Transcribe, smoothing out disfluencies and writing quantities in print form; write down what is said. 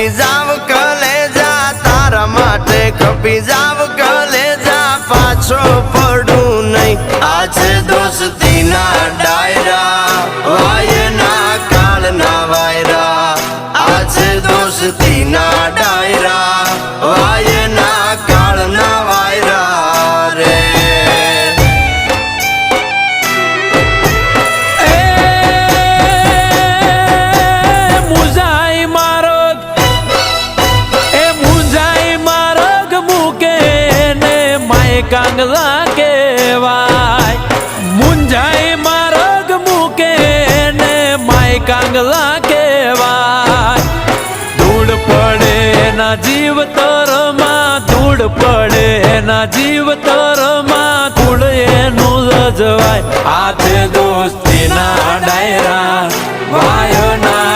ખપી જાવ કલેજા તારા માટે ખપી જાવ કલેજા પાછો પડું નહીં આજે દોસ્તીના ડાયરા વાયના કાળના વાયરા આજે દોસ્તીના ડાયરા વાયના કાળના વાયરા રે કાંગલા કેવાય મુંજાઈ મારગ મૂકે ને માય કાંગલા કેવાય ધૂળ પડે ના જીવ તરમાં ધૂળ પડે ના જીવ તરમાં ધૂળ એનું રજવાય આ છે દોસ્તીના ડાયરા વાયના